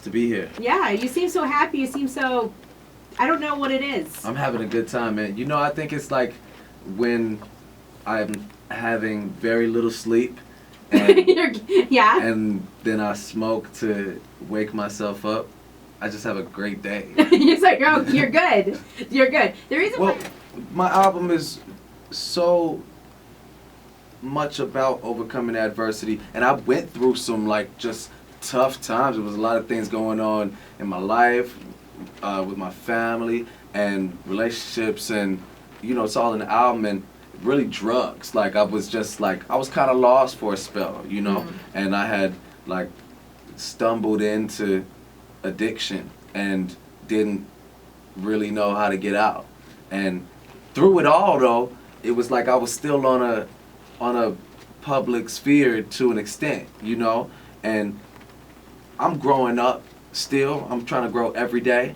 To be here. Yeah, you seem so happy. You seem so, I don't know what it is. I'm having a good time, man. You know, I think it's like when I'm having very little sleep and, yeah. and then I smoke to wake myself up. I just have a great day. It's like, oh, you're good. You're good. The reason Well, why... my album is so much about overcoming adversity, and I went through some like just tough times. There was a lot of things going on in my life, with my family and relationships, and you know, it's all in the album. And really drugs. Like I was just like I was kind of lost for a spell, you know, and I had like stumbled into addiction and didn't really know how to get out. And through it all, though, it was like I was still on a public sphere to an extent, you know, and I'm growing up still. I'm trying to grow every day.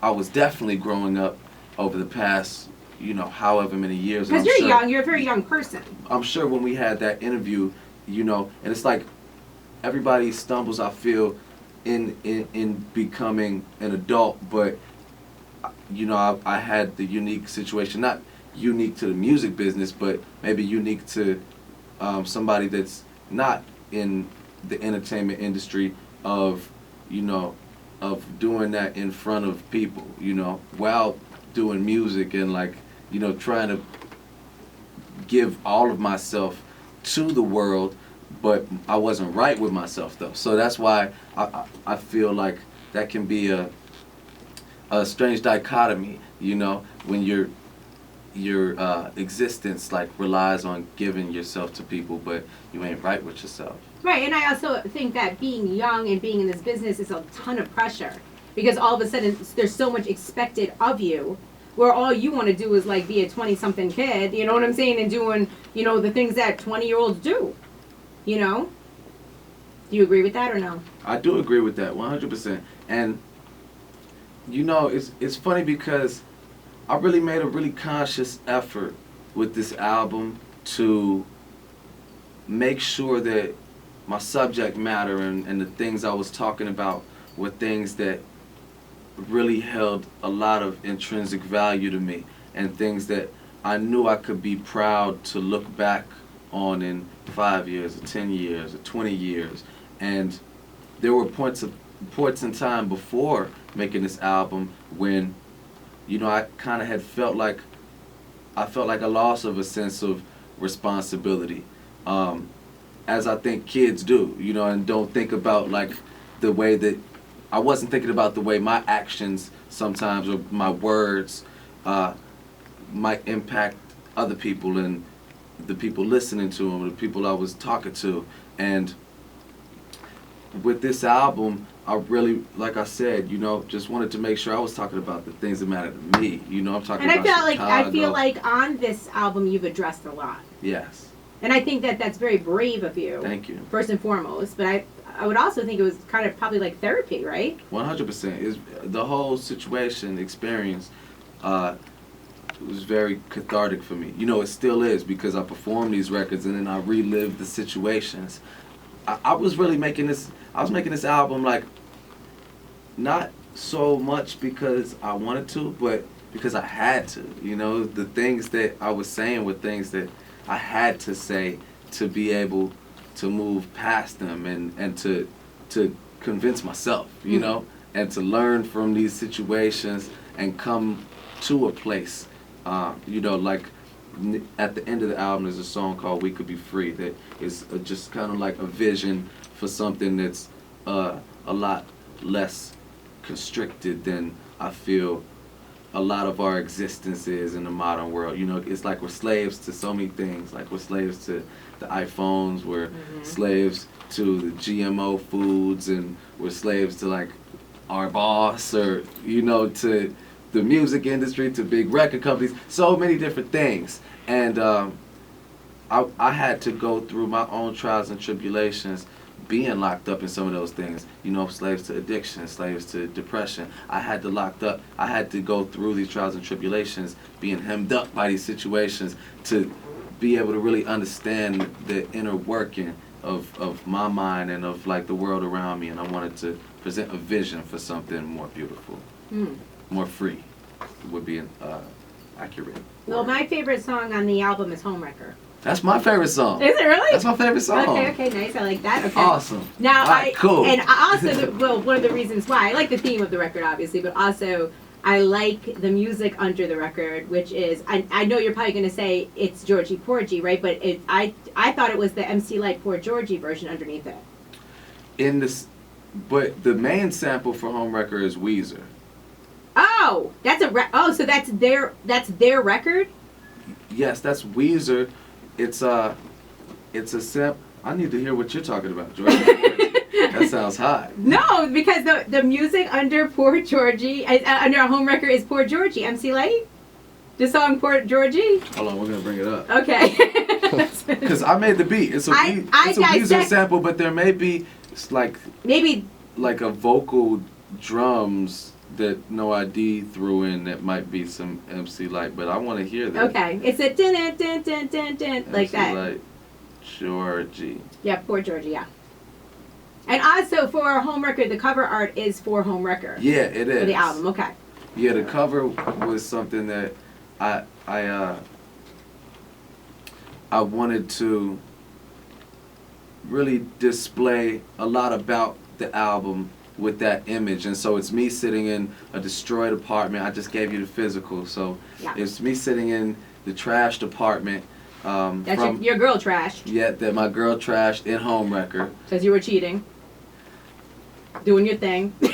I was definitely growing up over the past, you know, however many years. Because you're young. You're a very young person. I'm sure when we had that interview, you know, and it's like everybody stumbles, I feel, in becoming an adult, but you know, I had the unique situation, not unique to the music business, but maybe unique to somebody that's not in the entertainment industry of, you know, of doing that in front of people, you know, while doing music and like, you know, trying to give all of myself to the world, but I wasn't right with myself though. So that's why I feel like that can be a strange dichotomy, you know, when your existence like relies on giving yourself to people, but you ain't right with yourself. Right, and I also think that being young and being in this business is a ton of pressure because all of a sudden there's so much expected of you, where all you want to do is like be a 20-something kid, you know what I'm saying, and doing, you know, the things that 20-year-olds do, you know. Do you agree with that or no? I do agree with that 100%. And you know, it's funny because I really made a really conscious effort with this album to make sure that my subject matter and the things I was talking about were things that really held a lot of intrinsic value to me, and things that I knew I could be proud to look back on in 5 years or 10 years or 20 years. And there were points in time before making this album when, you know, I kind of had felt like a loss of a sense of responsibility, as I think kids do, you know, and don't think about like the way that I wasn't thinking about the way my actions sometimes or my words might impact other people and the people listening to them, the people I was talking to. And with this album, I really, like I said, you know, just wanted to make sure I was talking about the things that matter to me. You know, I'm talking about Chicago. I feel like on this album you've addressed a lot. Yes. And I think that that's very brave of you. Thank you. First and foremost, but I would also think it was kind of probably like therapy, right? 100%. Is the whole situation experience was very cathartic for me. You know, it still is, because I perform these records and then I relive the situations. I was really making this. I was making this album like not so much because I wanted to, but because I had to. You know, the things that I was saying were things that I had to say to be able to move past them and to convince myself, you know, and to learn from these situations and come to a place, you know, like at the end of the album there's a song called We Could Be Free that is just kind of like a vision for something that's a lot less constricted than I feel a lot of our existence is in the modern world. You know, it's like we're slaves to so many things. Like we're slaves to the iPhones, we're slaves to the GMO foods, and we're slaves to like our boss, or, you know, to the music industry, to big record companies, so many different things. And I had to go through my own trials and tribulations being locked up in some of those things, you know, slaves to addiction, slaves to depression. I had to go through these trials and tribulations, being hemmed up by these situations, to be able to really understand the inner working of my mind and of like the world around me. And I wanted to present a vision for something more beautiful, more free, would be accurate. Well, my favorite song on the album is Homewrecker. That's my favorite song. Is it really? That's my favorite song. Okay, nice. I like that. Okay. Awesome. Now, All right, cool. And also, one of the reasons why I like the theme of the record, obviously, but also I like the music under the record, which is, I know you're probably going to say it's Georgie Porgy, right? But I thought it was the MC Light Poor Georgie version underneath it. But the main sample for Homewrecker is Weezer. Oh, so that's their record? Yes, that's Weezer. It's a sample. I need to hear what you're talking about, Georgie. That sounds hot. No, because the music under Poor Georgie, under a Homewrecker is Poor Georgie, MC Light. The song Poor Georgie. Hold on, we're gonna bring it up. Okay. Because I made the beat. It's a Weezer sample, but there may be maybe a vocal drums that No ID threw in that might be some MC Light, but I want to hear that. Okay, it's a din din din din din like that. MC Light, Georgie. Yeah, Poor Georgie. Yeah. And also for Homewrecker, the cover art is for Homewrecker. Yeah, it is. For the album, okay. Yeah, the cover was something that I wanted to really display a lot about the album with that image, and so it's me sitting in a destroyed apartment. I just gave you the physical, so it's me sitting in the trashed apartment. That's your girl trashed. Yeah, that my girl trashed in Homewrecker. Because you were cheating. Doing your thing. So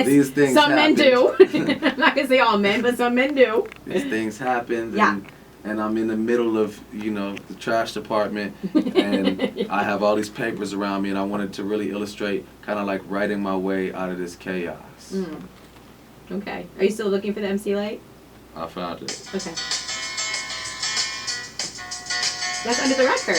these things some happened. men do. I'm not gonna say all men, but some men do. These things happened. Yeah. And I'm in the middle of, the trashed apartment, and I have all these papers around me, and I wanted to really illustrate kind of like writing my way out of this chaos. Mm. Okay. Are you still looking for the MC Light? I found it. Okay. That's under the record.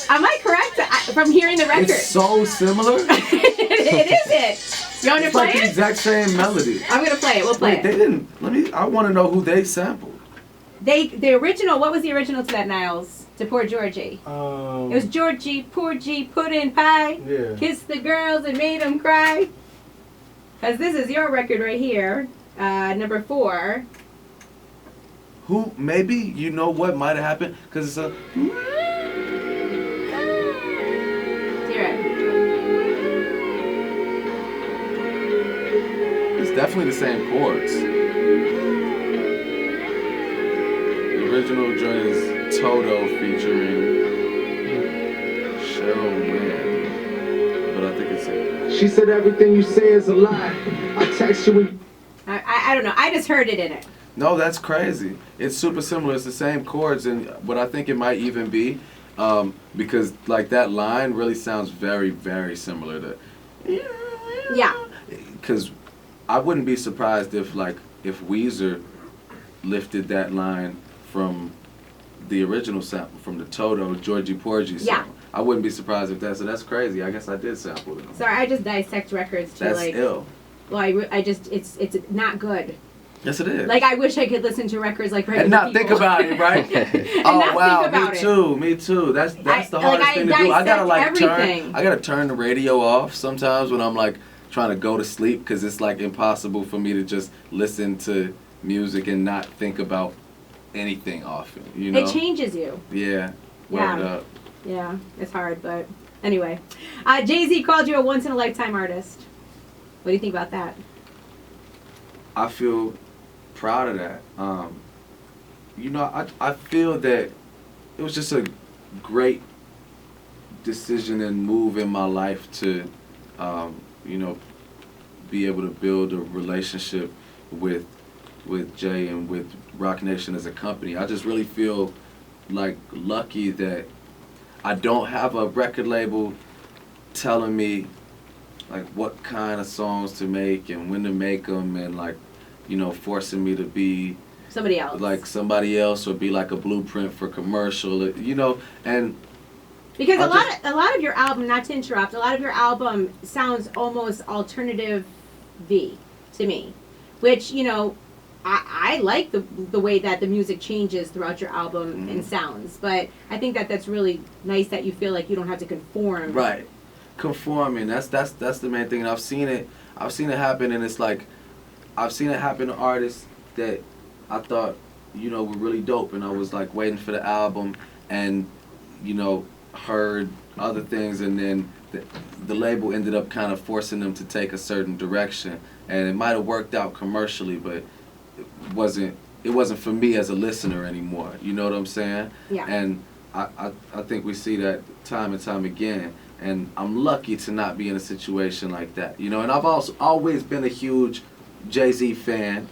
Am I correct from hearing the record? It's so similar. It is it. You want to play like it? the exact same melody. I'm gonna play it. We'll play Wait, it. they didn't. I want to know who they sampled. The original. What was the original to that, Niles? To Poor Georgie. It was Georgie, Porgy, pudding pie. Yeah. Kissed the girls and made them cry. Because this is your record right here, number 4. Who? Maybe you know what might have happened because it's a. It's definitely the same chords. The original joint is Toto featuring Cheryl Wynn, but I think it's. She said everything you say is a lie. I text you when. I don't know. I just heard it in it. No, that's crazy. It's super similar. It's the same chords, and what I think it might even be, because like that line really sounds very, very similar to. Yeah. Because I wouldn't be surprised if Weezer lifted that line from the original sample, from the Toto Georgie Porgy song. Yeah. I wouldn't be surprised if so that's crazy. I guess I did sample it. Sorry, I just dissect records to That's ill. Well, I just it's not good. Yes, it is. Like I wish I could listen to records like regular and not people. think about it, right? not wow, think about me too. That's the hardest thing to do. I gotta I gotta turn the radio off sometimes when I'm like trying to go to sleep because it's like impossible for me to just listen to music and not think about anything often. It changes you. Yeah. Word up. Yeah, it's hard, but anyway. Jay-Z called you a once-in-a-lifetime artist. What do you think about that? I feel proud of that. I feel that it was just a great decision and move in my life to, be able to build a relationship with Jay and with Roc Nation as a company. I just really feel like lucky that I don't have a record label telling me like what kind of songs to make and when to make them and forcing me to be somebody else. Like somebody else or be like a blueprint for commercial, and because a lot of your album, not to interrupt, a lot of your album sounds almost alternative V to me. which, you know, I like the way that the music changes throughout your album and sounds, but I think that that's really nice that you feel like you don't have to conform. Right, conforming. That's the main thing. And I've seen it happen, and it's like I've seen it happen to artists that I thought, you know, were really dope, and I was like waiting for the album, and you know, heard other things, and then the label ended up kind of forcing them to take a certain direction, and it might have worked out commercially, but it wasn't for me as a listener anymore. You know what I'm saying? Yeah. And I think we see that time and time again. And I'm lucky to not be in a situation like that. You know, and I've also always been a huge Jay-Z fan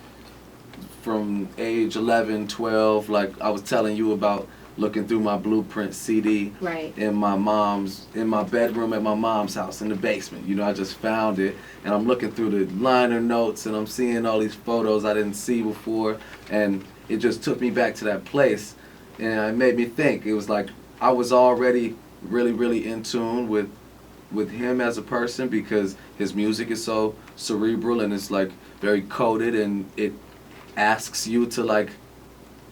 from age 11, 12. Like I was telling you about looking through my Blueprint CD Right. in my bedroom at my mom's house in the basement. You know, I just found it, and I'm looking through the liner notes, and I'm seeing all these photos I didn't see before, and it just took me back to that place, and it made me think. It was like I was already really, really in tune with him as a person, because his music is so cerebral and it's like very coded, and it asks you to like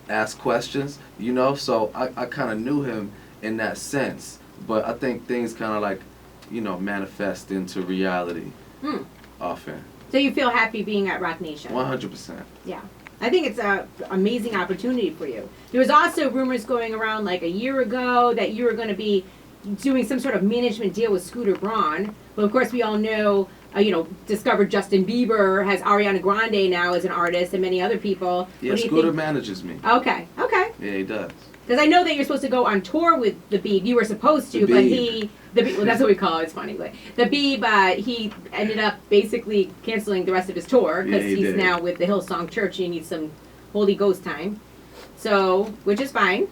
ask questions, you know. So I kind of knew him in that sense, but I think things kind of like, you know, manifest into reality often. So you feel happy being at Roc Nation? 100%. Yeah. I think it's an amazing opportunity for you. There was also rumors going around like a year ago that you were going to be doing some sort of management deal with Scooter Braun. But of course, we all know, you know, discovered Justin Bieber, has Ariana Grande now as an artist, and many other people. Yeah, Scooter manages me. Okay. Yeah, he does. Because I know that you're supposed to go on tour with the Beeb. You were supposed to, but well, that's what we call it. It's funny. But the Beeb, he ended up basically canceling the rest of his tour because he's now with the Hillsong Church. He needs some Holy Ghost time. So, which is fine.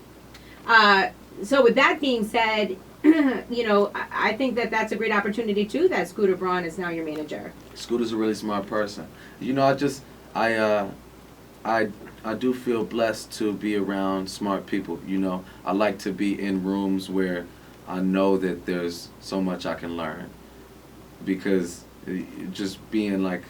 So with that being said, you know, I think that that's a great opportunity too, that Scooter Braun is now your manager. Scooter's a really smart person. You know, I do feel blessed to be around smart people. You know, I like to be in rooms where I know that there's so much I can learn, because just being like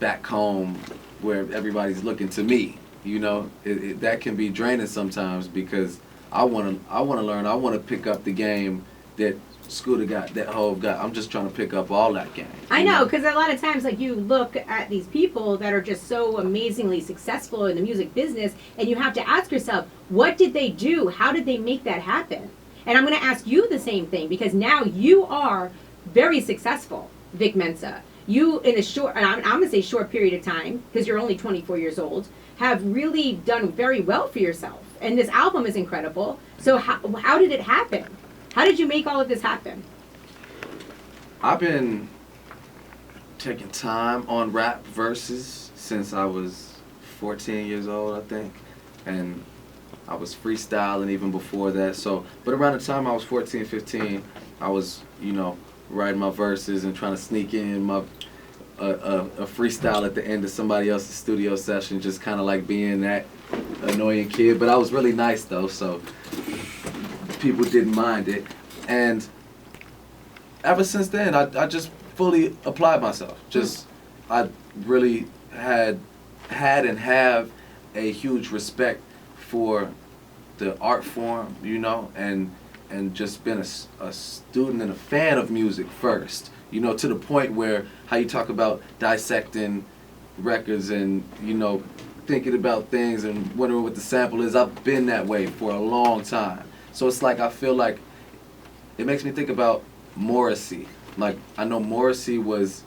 back home where everybody's looking to me, you know, that can be draining sometimes, because I want to learn. I want to pick up the game that Scooter got, that Hov got. I'm just trying to pick up all that game. I know, because a lot of times, like, you look at these people that are just so amazingly successful in the music business, and you have to ask yourself, what did they do? How did they make that happen? And I'm going to ask you the same thing, because now you are very successful, Vic Mensa. You, in a short, and I'm going to say short period of time, because you're only 24 years old, have really done very well for yourself. And this album is incredible. So how did it happen? How did you make all of this happen? I've been taking time on rap verses since I was 14 years old, I think. And I was freestyling even before that. So, but around the time I was 14, 15, I was, you know, writing my verses and trying to sneak in my a freestyle at the end of somebody else's studio session, just kind of like being that annoying kid. But I was really nice though, so people didn't mind it. And ever since then, I just fully applied myself. Just, I really had and have a huge respect for the art form, you know, and just been a student and a fan of music first, you know, to the point where how you talk about dissecting records and, you know, thinking about things and wondering what the sample is. I've been that way for a long time. So it's like, I feel like it makes me think about Morrissey. Like, I know Morrissey he was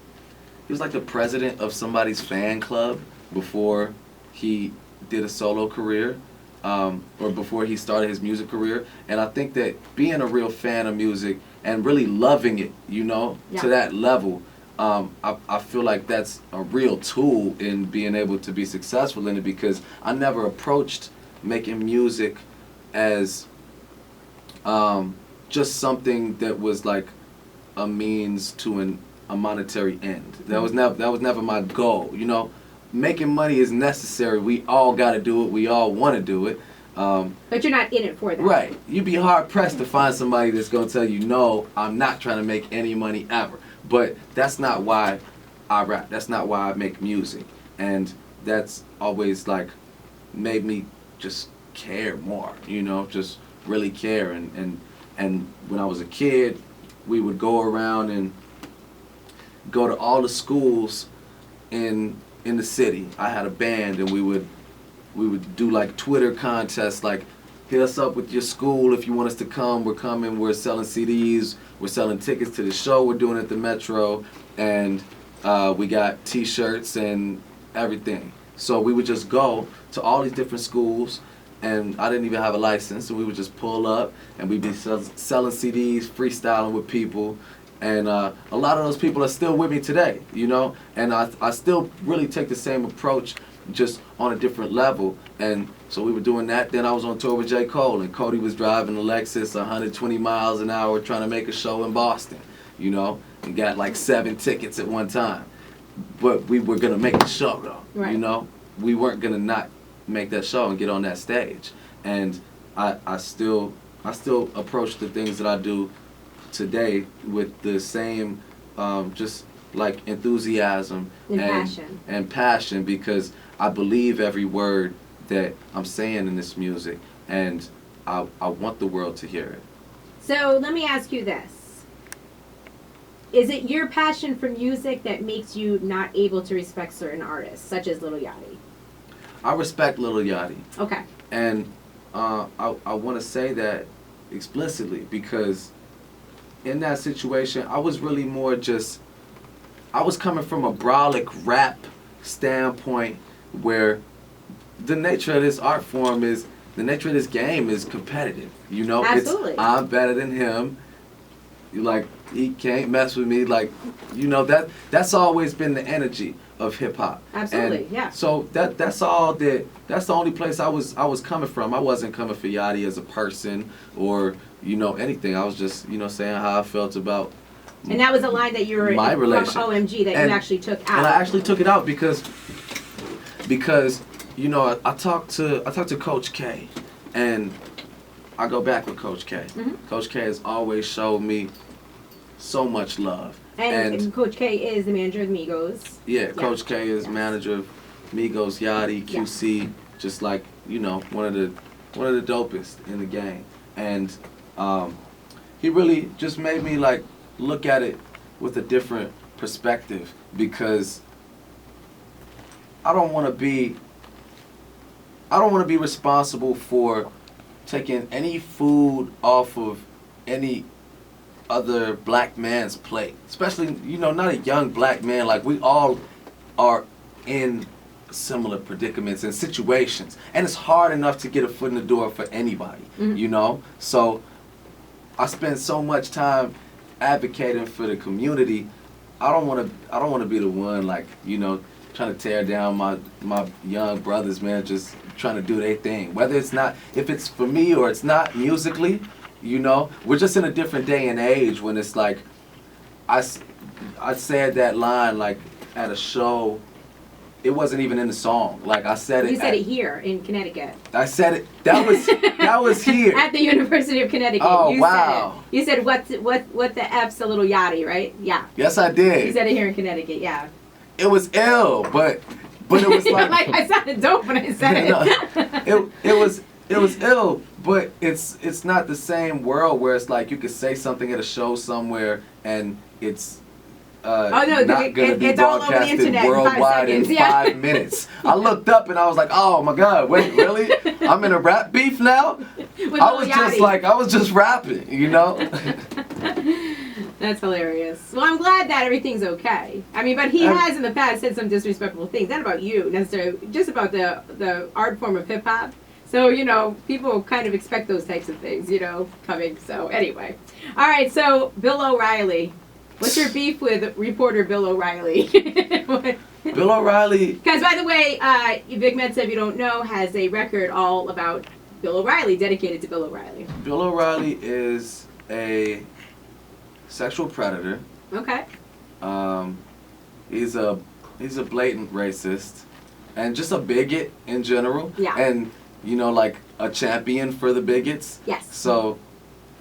like the president of somebody's fan club before he did a solo career, or before he started his music career. And I think that being a real fan of music and really loving it, you know, to that level, I feel like that's a real tool in being able to be successful in it, because I never approached making music as just something that was like a means to a monetary end. That was never my goal, you know. Making money is necessary. We all got to do it. We all want to do it. But you're not in it for that. Right. You'd be hard pressed to find somebody that's going to tell you, no, I'm not trying to make any money ever. But that's not why I rap. That's not why I make music. And that's always like made me just care more, you know, just really care. And when I was a kid, we would go around and go to all the schools in the city. I had a band, and we would do like Twitter contests, like hit us up with your school if you want us to come. We're coming. We're selling CDs. We're selling tickets to the show we're doing at the Metro, and we got T-shirts and everything. So we would just go to all these different schools, and I didn't even have a license, and we would just pull up, and we'd be selling CDs, freestyling with people. And a lot of those people are still with me today, you know? And I still really take the same approach, just on a different level. And so we were doing that. Then I was on tour with J. Cole, and Cody was driving a Lexus 120 miles an hour trying to make a show in Boston, you know? And got like 7 tickets at one time. But we were going to make the show, though, right. You know? We weren't going to not make that show and get on that stage. And I still approach the things that I do today with the same just like enthusiasm and passion, because I believe every word that I'm saying in this music, and I want the world to hear it. So let me ask you this. Is it your passion for music that makes you not able to respect certain artists, such as Lil Yachty? I respect Lil Yachty. Okay. And I want to say that explicitly, because in that situation, I was really more just, I was coming from a brolic rap standpoint, where the nature of this art form is, the nature of this game is competitive. You know, absolutely. It's I'm better than him. Like, he can't mess with me. Like, you know, that's always been the energy of hip hop. Absolutely, and yeah. So that's the only place I was coming from. I wasn't coming for Yachty as a person or, you know, anything. I was just, you know, saying how I felt about and that was a line that you were my from relation. OMG that you actually took out. And I actually took it out because you know, I talked to Coach K, and I go back with Coach K. Mm-hmm. Coach K has always showed me so much love. And Coach K is the manager of Migos. Yeah, Coach K is manager of Migos, Yachty, QC, just like, you know, one of the dopest in the game. And he really just made me like look at it with a different perspective, because I don't want to be responsible for taking any food off of any other black man's plate, especially, you know, not a young black man. Like, we all are in similar predicaments and situations, and it's hard enough to get a foot in the door for anybody. Mm-hmm. You know, so I spend so much time advocating for the community. I don't want to be the one, like, you know, trying to tear down my young brothers, man, just trying to do their thing, whether it's not, if it's for me or it's not musically. You know, we're just in a different day and age when it's like, I said that line like at a show. It wasn't even in the song. Like, I said it. You said it here in Connecticut. I said it. That was here at the University of Connecticut. Oh, you wow! Said it. You said what the F's a Lil Yachty, right? Yeah. Yes, I did. You said it here in Connecticut. Yeah. It was ill, but it was like like I sounded dope when I said it. No, it was ill, but it's not the same world where it's like you could say something at a show somewhere and it's not going to be broadcasted worldwide in 5 minutes. I looked up and I was like, oh my God, wait, really? I'm in a rap beef now? I was just rapping, you know? That's hilarious. Well, I'm glad that everything's okay. I mean, but he has in the past said some disrespectful things, not about you necessarily, just about the art form of hip hop. So, you know, people kind of expect those types of things, you know, coming. So, anyway. All right, so Bill O'Reilly. What's your beef with reporter Bill O'Reilly? Bill O'Reilly. Because, by the way, Vic Mensa, if you don't know, has a record all about Bill O'Reilly, dedicated to Bill O'Reilly. Bill O'Reilly is a sexual predator. Okay. He's a blatant racist and just a bigot in general. Yeah. And, you know, like a champion for the bigots. Yes. So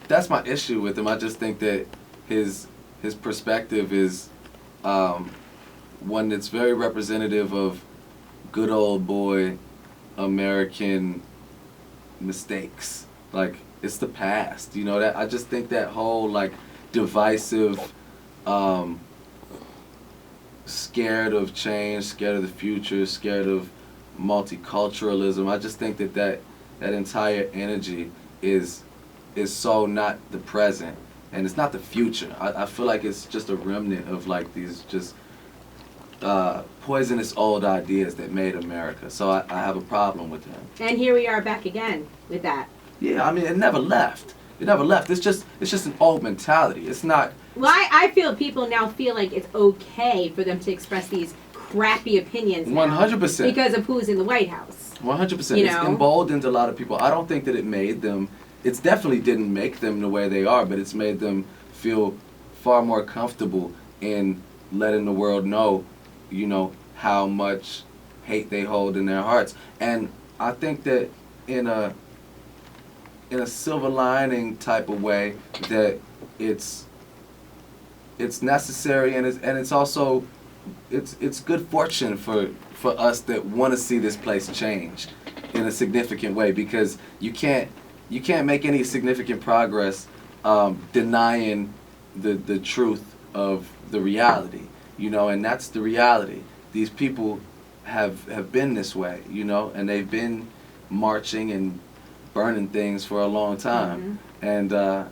that's my issue with him. I just think that his perspective is one that's very representative of good old boy American mistakes. Like, it's the past, you know. That I just think that whole like divisive, scared of change, scared of the future, scared of multiculturalism. I just think that entire energy is so not the present, and it's not the future. I feel like it's just a remnant of like these just poisonous old ideas that made America. So I have a problem with them. And here we are back again with that. Yeah, I mean, it never left. It never left. It's just an old mentality. It's not. Well, I feel people now feel like it's okay for them to express these crappy opinions now 100%. because of who's in the White House. 100%. You It's know? emboldened a lot of people. I don't think that it made them. It definitely didn't make them the way they are, but it's made them feel far more comfortable in letting the world know, you know, how much hate they hold in their hearts. And I think that in a silver lining type of way, that it's necessary, and it's also it's good fortune for us that want to see this place change in a significant way, because you can't make any significant progress denying the truth of the reality, you know. And that's the reality. These people have been this way, you know, and they've been marching and burning things for a long time. Mm-hmm. And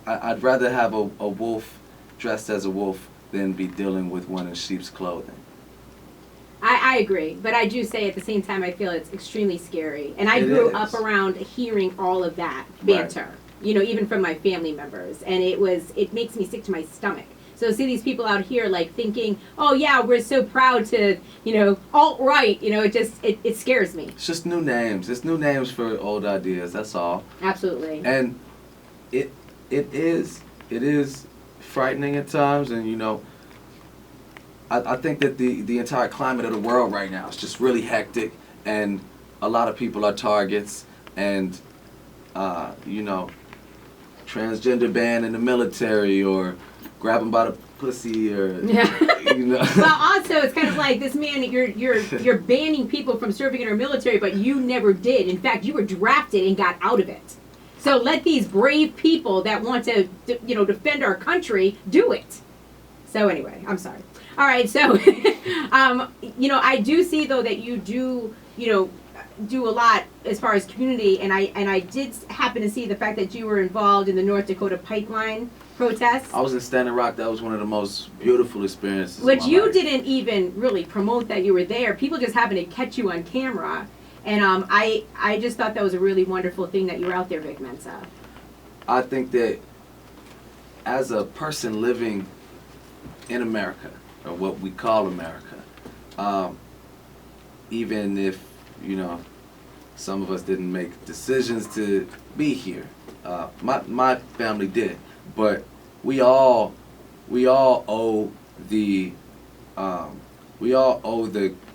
I'd rather have a wolf dressed as a wolf than be dealing with one in sheep's clothing. I agree, but I do say at the same time I feel it's extremely scary. And I grew up around hearing all of that banter, right, you know, even from my family members. And it makes me sick to my stomach. So see these people out here like thinking, oh yeah, we're so proud to, you know, alt-right, you know, it scares me. It's just new names. It's new names for old ideas, that's all. Absolutely. And it is frightening at times, and you know, I think that the entire climate of the world right now is just really hectic, and a lot of people are targets, and you know, transgender ban in the military, or grab them by the pussy, or you know. Well, also it's kind of like this man. You're banning people from serving in our military, but you never did. In fact, you were drafted and got out of it. So let these brave people that want to, you know, defend our country do it. So anyway, I'm sorry. All right, so you know, I do see though that you do, you know, do a lot as far as community, and I did happen to see the fact that you were involved in the North Dakota pipeline protests. I was in Standing Rock. That was one of the most beautiful experiences. Which you life. didn't even really promote that you were there. People just happened to catch you on camera, and I just thought that was a really wonderful thing that you were out there, Vic Mensa. I think that as a person living in America, or what we call America, even if, you know, some of us didn't make decisions to be here, my family did, but we all owe the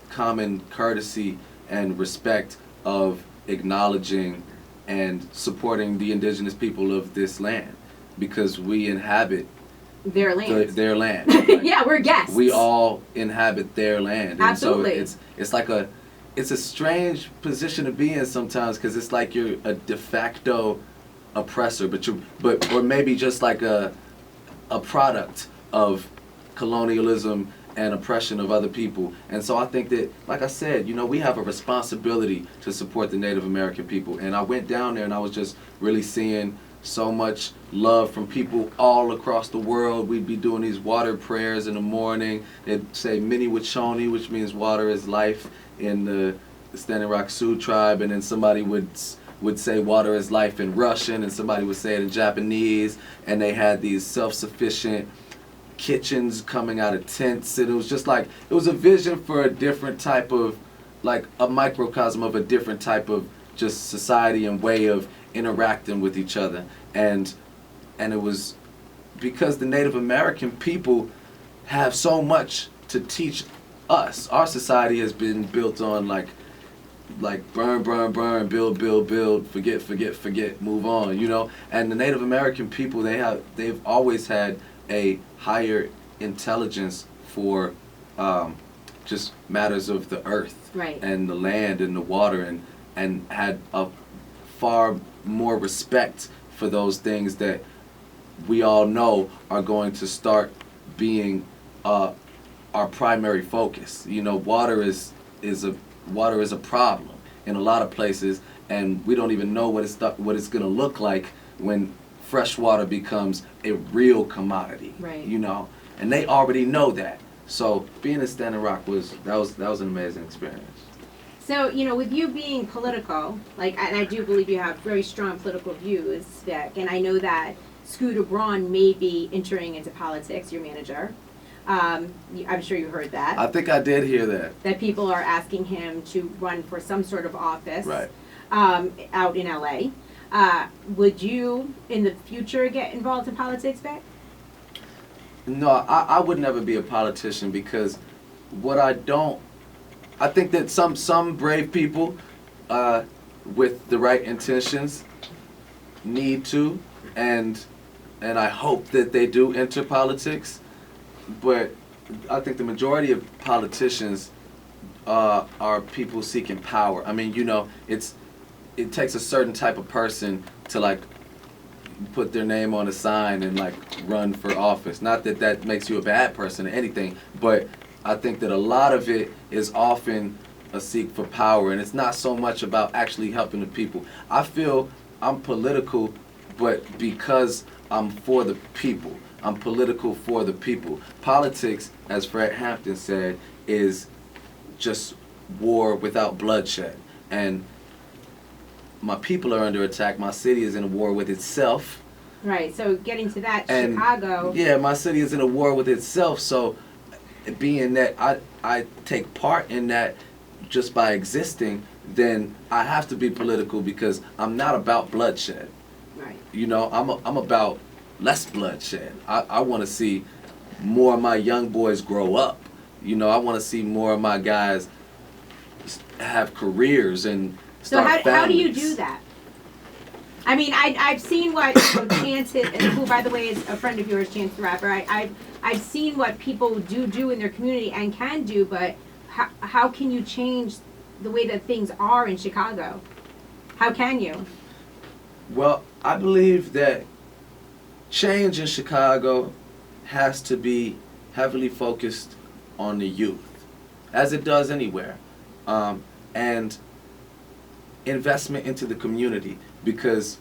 common courtesy and respect of acknowledging and supporting the indigenous people of this land, because we inhabit their land. Their land. Like, yeah, we're guests. We all inhabit their land. And absolutely. So it's like it's a strange position to be in sometimes, because it's like you're a de facto oppressor, or maybe just like a product of colonialism and oppression of other people. And so I think that, like I said, you know, we have a responsibility to support the Native American people. And I went down there and I was just really seeing so much love from people all across the world. We'd be doing these water prayers in the morning. They'd say Mini Wachoni, which means water is life in the Standing Rock Sioux tribe, and then somebody would say water is life in Russian, and somebody would say it in Japanese, and they had these self-sufficient kitchens coming out of tents, and it was just like, it was a vision for a different type of, like a microcosm of a different type of just society and way of interacting with each other. And it was because the Native American people have so much to teach us. Our society has been built on like burn, burn, burn, build, build, build, forget, forget, forget, move on, you know. And the Native American people, they've always had a higher intelligence for just matters of the earth Right. and the land and the water, and had a far more respect for those things that we all know are going to start being our primary focus. You know, water is a problem in a lot of places, and we don't even know what it's going to look like when fresh water becomes a real commodity. Right. You know, and they already know that. So being in Standing Rock was an amazing experience. So, you know, with you being political, like, and I do believe you have very strong political views, Vic, and I know that Scooter Braun may be entering into politics, your manager. I'm sure you heard that. I think I did hear that. That people are asking him to run for some sort of office. Right. Out in LA. Would you, in the future, get involved in politics, Vic? No, I would never be a politician, because I think that some brave people with the right intentions need to, and I hope that they do enter politics, but I think the majority of politicians are people seeking power. I mean, you know, it takes a certain type of person to, like, put their name on a sign and, like, run for office. Not that that makes you a bad person or anything, but I think that a lot of it is often a seek for power, and it's not so much about actually helping the people. I feel I'm political, but because I'm for the people. I'm political for the people. Politics, as Fred Hampton said, is just war without bloodshed. And my people are under attack. My city is in a war with itself. Right, so getting to that, And Chicago. yeah, my city is in a war with itself. So being that I take part in that just by existing, then I have to be political, because I'm not about bloodshed. Right. You know, I'm about less bloodshed. I want to see more of my young boys grow up. You know, I want to see more of my guys have careers and So start how do you families. do that? I mean, I've seen what Chance, who by the way is a friend of yours, Chance the Rapper. I've seen what people do in their community and can do, but how can you change the way that things are in Chicago? How can you? Well, I believe that change in Chicago has to be heavily focused on the youth, as it does anywhere, and investment into the community, because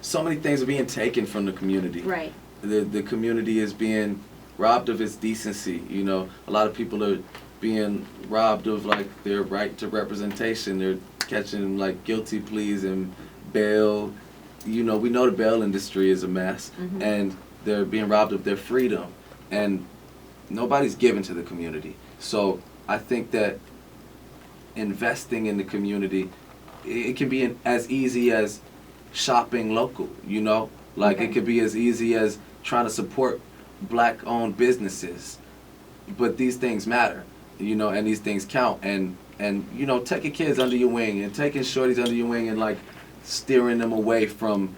so many things are being taken from the community. Right. The community is being robbed of its decency. You know, a lot of people are being robbed of, like, their right to representation. They're catching, like, guilty pleas and bail. You know, we know the bail industry is a mess, Mhm. and they're being robbed of their freedom, and nobody's given to the community. So I think that investing in the community, it can be as easy as shopping local, you know? Like, Okay. it could be as easy as trying to support black-owned businesses. But these things matter, you know, and these things count. And you know, taking kids under your wing and taking shorties under your wing and, like, steering them away from,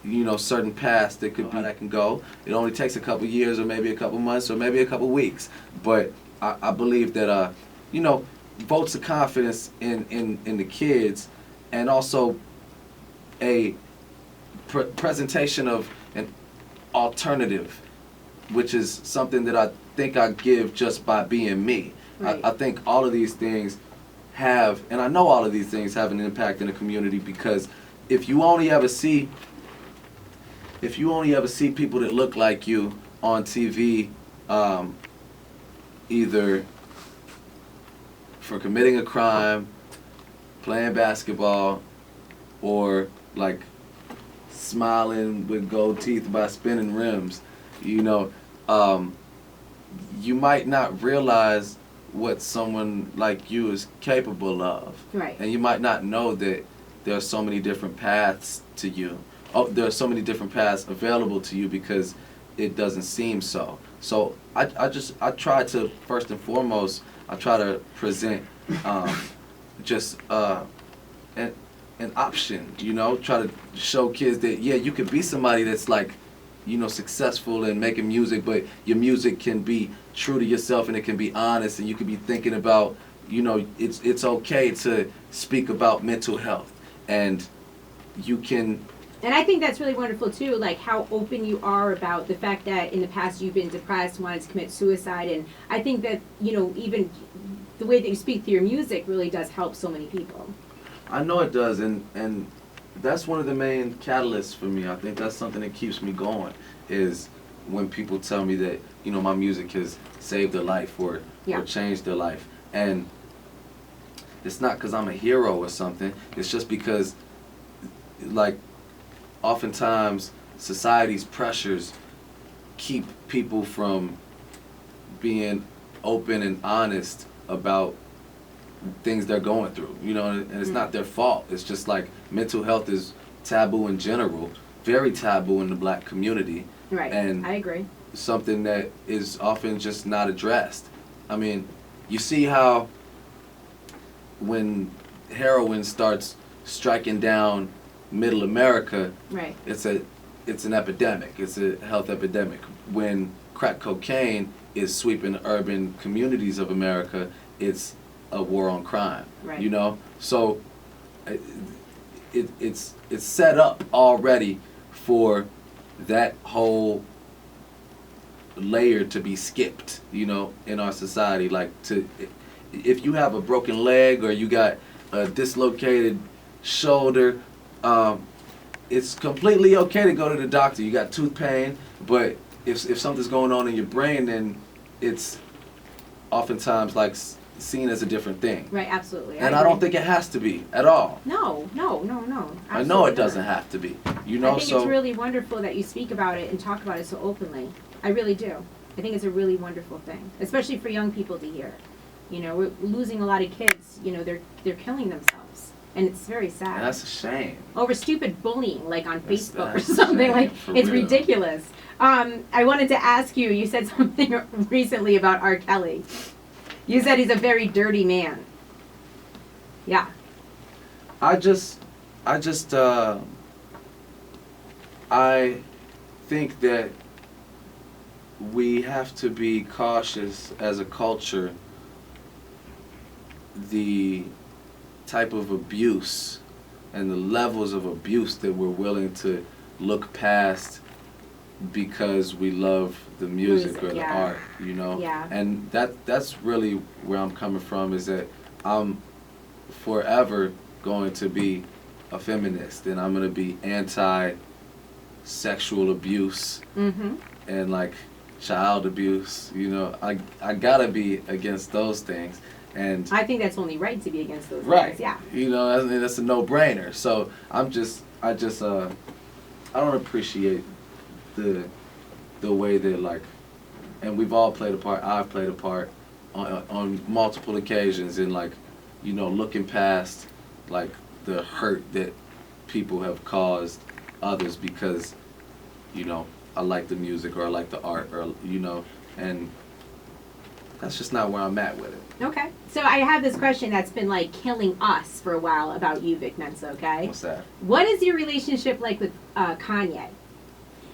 you know, certain paths that could be, how that can go. It only takes a couple years, or maybe a couple months, or maybe a couple weeks. But I believe that, you know, votes of confidence in the kids, and also a presentation of an alternative, which is something that I think I give just by being me. Right. I think all of these things have, and I know all of these things have an impact in the community, because if you only ever see people that look like you on TV, either for committing a crime, playing basketball, or, like, smiling with gold teeth by spinning rims, you know, you might not realize what someone like you is capable of. Right. And you might not know that there are so many different paths to you. Oh, there are so many different paths available to you, because it doesn't seem so. So I try to, first and foremost, I try to present just an option, you know, try to show kids that, yeah, you could be somebody that's, like, successful in making music, but your music can be true to yourself and it can be honest, and you can be thinking about, it's okay to speak about mental health, and you can. And I think that's really wonderful too, like how open you are about the fact that in the past you've been depressed, wanted to commit suicide, and I think that, even the way that you speak through your music really does help so many people. I know it does, and that's one of the main catalysts for me. I think that's something that keeps me going, is when people tell me that, my music has saved their life or changed their life. And it's not because I'm a hero or something. It's just because, like, oftentimes society's pressures keep people from being open and honest about things they're going through, and it's not their fault. It's just like mental health is taboo in general, very taboo in the black community. Right, and I agree. Something that is often just not addressed. I mean, you see how when heroin starts striking down middle America, right, it's an epidemic. It's a health epidemic. When crack cocaine is sweeping the urban communities of America, it's a war on crime. Right. So it's set up already for that whole layer to be skipped, in our society. Like, if you have a broken leg or you got a dislocated shoulder, it's completely okay to go to the doctor. You got tooth pain, but if something's going on in your brain, then it's oftentimes like seen as a different thing. Right, absolutely. And I don't think it has to be at all. No. I know it doesn't have to be. I think it's really wonderful that you speak about it and talk about it so openly. I really do. I think it's a really wonderful thing, especially for young people to hear. We're losing a lot of kids. They're killing themselves, and it's very sad. And that's a shame. Over stupid bullying, like on Facebook or something. Shame, like it's real. Ridiculous. I wanted to ask you. You said something recently about R. Kelly. You said he's a very dirty man. Yeah. I think that we have to be cautious as a culture, the type of abuse and the levels of abuse that we're willing to look past because we love the music or the art, Yeah. And that's really where I'm coming from, is that I'm forever going to be a feminist, and I'm going to be anti-sexual abuse and like child abuse. I gotta be against those things, and I think that's only right to be against those right. things. Yeah. That's a no-brainer. So I don't appreciate the way that, like, and we've all played a part. I've played a part on multiple occasions in, like, looking past like the hurt that people have caused others because I like the music or I like the art, or and that's just not where I'm at with it. Okay. So I have this question that's been like killing us for a while about you, Vic Mensa, okay? What's that? What is your relationship like with Kanye?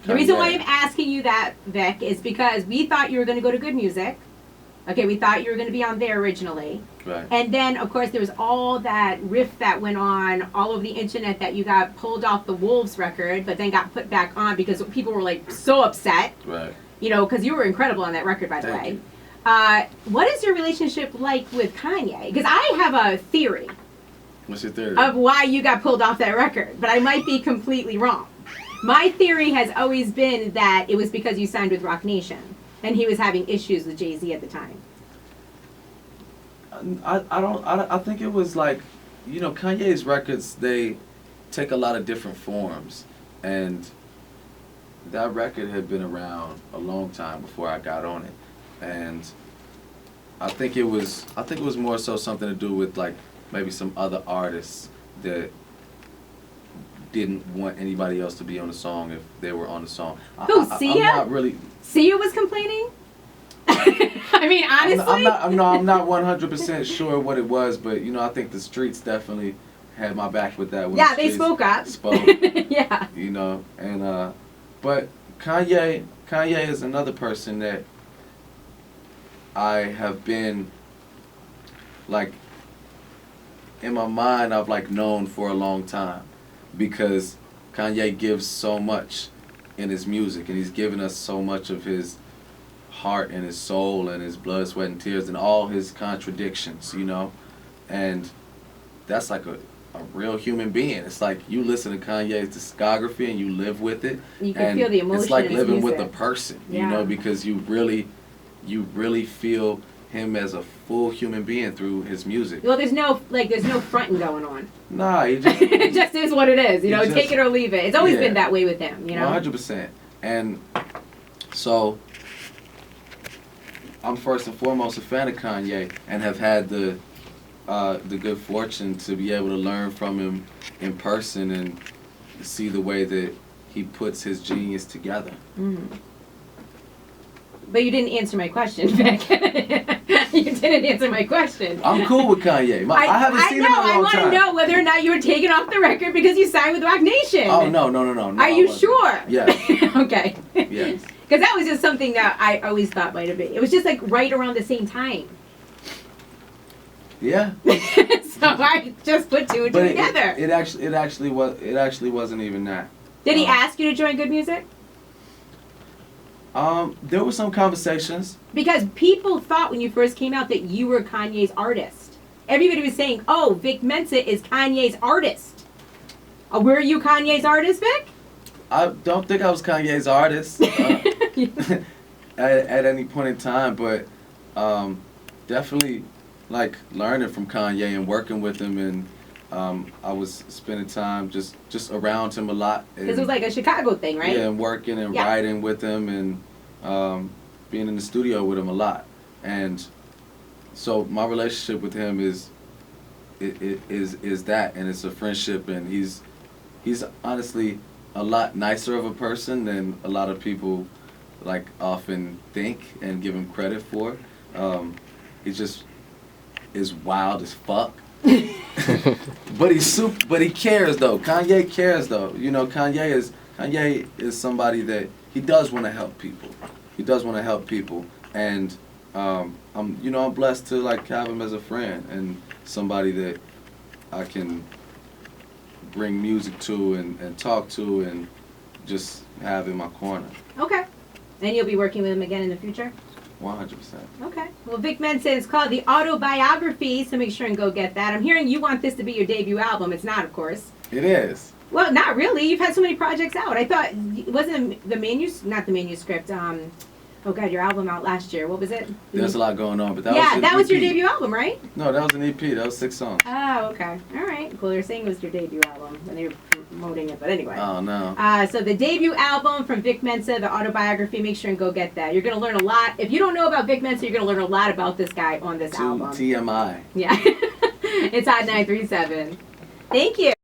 The reason why I'm asking you that, Vic, is because we thought you were going to go to Good Music. Okay, we thought you were going to be on there originally. Right. And then, of course, there was all that riff that went on all over the internet that you got pulled off the Wolves record, but then got put back on because people were, like, so upset. Right. Because you were incredible on that record, by the way. What is your relationship like with Kanye? Because I have a theory. What's your theory? Of why you got pulled off that record, but I might be completely wrong. My theory has always been that it was because you signed with Roc Nation, and he was having issues with Jay-Z at the time. I think it was like, Kanye's records, they take a lot of different forms, and that record had been around a long time before I got on it, and I think it was more so something to do with, like, maybe some other artists that didn't want anybody else to be on the song if they were on the song. Who, Sia? I'm not really. Sia was complaining? I mean, honestly? I'm not 100% sure what it was, but, I think the streets definitely had my back with that one. Yeah, they spoke up. Spoke. Yeah. And, but Kanye is another person that I have been, like, in my mind I've like known for a long time, because Kanye gives so much in his music, and he's given us so much of his heart and his soul and his blood, sweat, and tears, and all his contradictions, you know? And that's like a real human being. It's like you listen to Kanye's discography and you live with it. You can feel the emotion. It's like in his living music. with a person, Yeah. you know, because you really feel him as a full human being through his music. Well, there's no fronting going on. Nah, he just It just is what it is. You know, just- take it or leave it. It's always Yeah. been that way with him. You know. 100%. And so I'm first and foremost a fan of Kanye, and have had the good fortune to be able to learn from him in person and see the way that he puts his genius together. Mm. But you didn't answer my question, Vic. You didn't answer my question. I'm cool with Kanye. I haven't seen him in a long I want time. to know whether or not you were taken off the record because you signed with Roc Nation. Oh, no. Are you sure? Yes. Okay. Yes. Because that was just something that I always thought might have been. It was just like right around the same time. Yeah. So I just put two and two together. It actually wasn't even that. Did he ask you to join Good Music? There were some conversations. Because people thought when you first came out that you were Kanye's artist. Everybody was saying, "Oh, Vic Mensa is Kanye's artist." Were you Kanye's artist, Vic? I don't think I was Kanye's artist at any point in time, but definitely like learning from Kanye and working with him, and I was spending time just around him a lot. Because it was like a Chicago thing, right? Yeah, and working and writing with him, and being in the studio with him a lot. And so my relationship with him is that, and it's a friendship, and he's honestly a lot nicer of a person than a lot of people like often think and give him credit for. He just is wild as fuck. But he cares though. Kanye cares though. You know, Kanye is somebody that he does want to help people. He does want to help people, and I'm blessed to like have him as a friend and somebody that I can bring music to and talk to and just have in my corner. Okay. And you'll be working with him again in the future? 100%. Okay. Well, Vic Mensa is called The Autobiography, so make sure and go get that. I'm hearing you want this to be your debut album. It's not, of course. It is. Well, not really. You've had so many projects out. I thought, wasn't not the manuscript, oh God, your album out last year. What was it? There's a lot going on, but that was your debut album, right? No, that was an EP. That was 6 songs. Oh, okay. All right. Cool. They're saying it was your debut album when they were promoting it, but anyway. Oh, no. So the debut album from Vic Mensa, The Autobiography, make sure and go get that. You're going to learn a lot. If you don't know about Vic Mensa, you're going to learn a lot about this guy on this album. TMI. Yeah. It's Hot 937. Thank you.